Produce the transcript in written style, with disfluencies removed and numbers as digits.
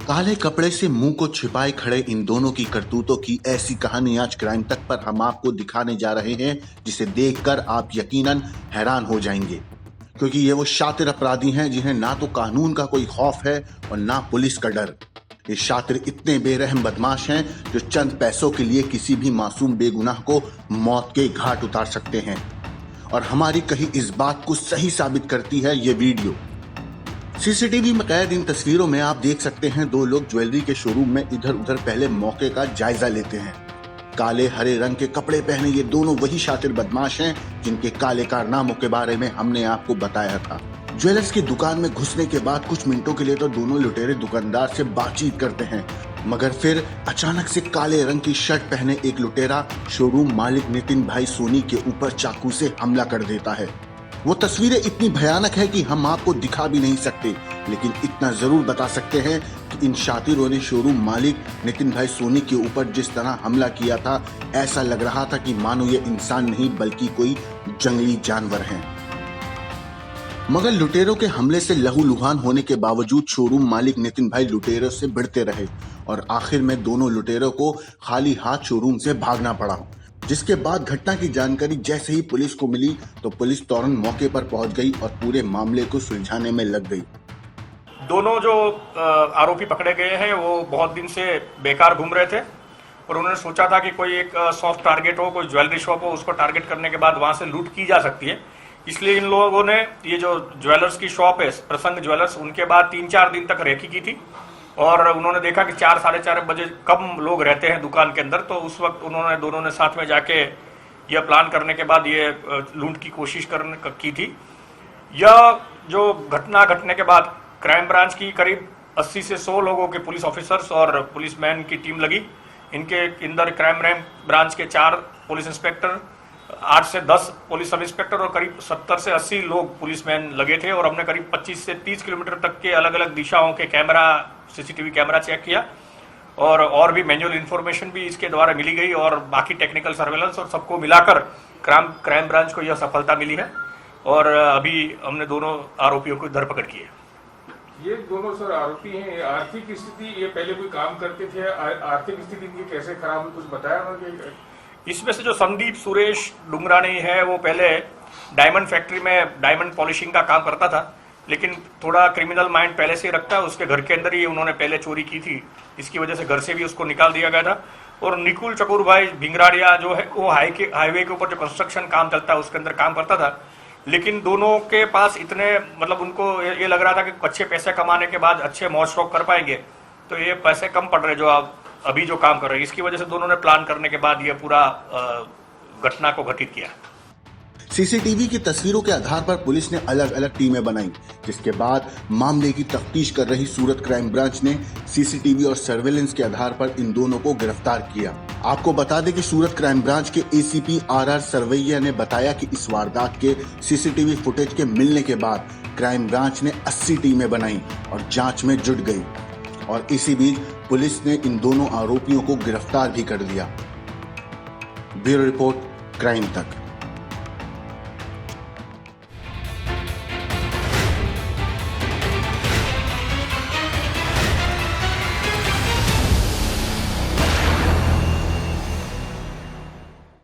काले कपड़े से मुंह को छिपाए खड़े इन दोनों की करतूतों की ऐसी कहानी आज क्राइम तक पर हम आपको दिखाने जा रहे हैं, जिसे देखकर आप यकीनन हैरान हो जाएंगे। क्योंकि ये वो शातिर अपराधी हैं जिन्हें ना तो कानून का कोई खौफ है और ना पुलिस का डर। ये शातिर इतने बेरहम बदमाश हैं जो चंद पैसों के लिए किसी भी मासूम बेगुनाह को मौत के घाट उतार सकते हैं। और हमारी कही इस बात को सही साबित करती है ये वीडियो। सीसीटीवी में कैद इन तस्वीरों में आप देख सकते हैं दो लोग ज्वेलरी के शोरूम में इधर उधर पहले मौके का जायजा लेते हैं। काले हरे रंग के कपड़े पहने ये दोनों वही शातिर बदमाश हैं जिनके काले कारनामों के बारे में हमने आपको बताया था। ज्वेलर्स की दुकान में घुसने के बाद कुछ मिनटों के लिए तो दोनों लुटेरे दुकानदार से बातचीत करते हैं, मगर फिर अचानक से काले रंग की शर्ट पहने एक लुटेरा शोरूम मालिक नितिन भाई सोनी के ऊपर चाकू से हमला कर देता है। वो तस्वीरें इतनी भयानक है कि हम आपको दिखा भी नहीं सकते, लेकिन इतना जरूर बता सकते हैं कि इन शातिरों ने शोरूम मालिक नितिन भाई सोनी के ऊपर जिस तरह हमला किया था, ऐसा लग रहा था कि मानो ये इंसान नहीं बल्कि कोई जंगली जानवर हैं। मगर लुटेरों के हमले से लहूलुहान होने के बावजूद शोरूम मालिक नितिन भाई लुटेरों से भिड़ते रहे और आखिर में दोनों लुटेरों को खाली हाथ शोरूम से भागना पड़ा। जिसके बाद घटना की जानकारी जैसे ही पुलिस को मिली तो पुलिस तुरंत मौके पर पहुंच गई और पूरे मामले को सुलझाने में लग गई। दोनों जो आरोपी पकड़े गए हैं वो बहुत दिन से बेकार घूम रहे थे और उन्होंने सोचा था कि कोई एक सॉफ्ट टारगेट हो, कोई ज्वेलरी शॉप हो, उसको टारगेट करने के बाद वहां से लूट की जा सकती है। इसलिए इन लोगों ने ये जो ज्वेलर्स की शॉप है प्रसंग ज्वेलर्स, उनके बाद 3-4 दिन तक रेकी की थी और उन्होंने देखा कि 4-4:30 बजे कम लोग रहते हैं दुकान के अंदर, तो उस वक्त दोनों ने साथ में जाके यह प्लान करने के बाद ये लूट की कोशिश की थी। यह जो घटना घटने के बाद क्राइम ब्रांच की करीब 80 से 100 लोगों के पुलिस ऑफिसर्स और पुलिसमैन की टीम लगी। इनके अंदर क्राइम ब्रांच के 4 पुलिस इंस्पेक्टर, 8 से 10 पुलिस सब इंस्पेक्टर और करीब 70 से 80 लोग पुलिसमैन लगे थे और हमने करीब 25 से 30 किलोमीटर तक के अलग अलग दिशाओं के सीसीटीवी कैमरा चेक किया और भी मैनुअल इंफॉर्मेशन भी इसके द्वारा मिली गई और बाकी टेक्निकल सर्वेलेंस और सबको मिलाकर क्राइम ब्रांच को यह सफलता मिली है और अभी हमने दोनों आरोपियों को धरपकड़ की है। ये दोनों सर आरोपी हैं। आर्थिक स्थिति, ये पहले कोई काम करते थे, आर्थिक स्थिति इनकी कैसे खराब हुई, कुछ बताया उन्होंने? इसमें से जो संदीप सुरेश डुंगरानी है वो पहले डायमंड फैक्ट्री में डायमंड पॉलिशिंग का काम करता था, लेकिन थोड़ा क्रिमिनल माइंड पहले से ही रखता है। उसके घर के अंदर ही उन्होंने पहले चोरी की थी, इसकी वजह से घर से भी उसको निकाल दिया गया था। और निकुल चकोर भाई भिंगराड़िया जो है वो हाईवे के ऊपर जो कंस्ट्रक्शन काम चलता है उसके अंदर काम करता था, लेकिन दोनों के पास इतने उनको ये लग रहा था कि अच्छे पैसे कमाने के बाद अच्छे मौज शौक कर पाएंगे, तो ये पैसे कम पड़ रहे जो अभी जो काम कर रहे हैं। इसकी वजह से दोनों ने प्लान करने के बाद ये पूरा घटना को घटित किया। सीसीटीवी की तस्वीरों के आधार पर पुलिस ने अलग अलग टीमें बनाई, जिसके बाद मामले की तफ्तीश कर रही सूरत क्राइम ब्रांच ने सीसीटीवी और सर्वेलेंस के आधार पर इन दोनों को गिरफ्तार किया। आपको बता दें कि सूरत क्राइम ब्रांच के एसीपी RR सरवैया ने बताया कि इस वारदात के सीसीटीवी फुटेज के मिलने के बाद क्राइम ब्रांच ने 80 टीमें बनाई और जांच में जुट गई और इसी बीच पुलिस ने इन दोनों आरोपियों को गिरफ्तार भी कर लिया। ब्यूरो रिपोर्ट, क्राइम तक।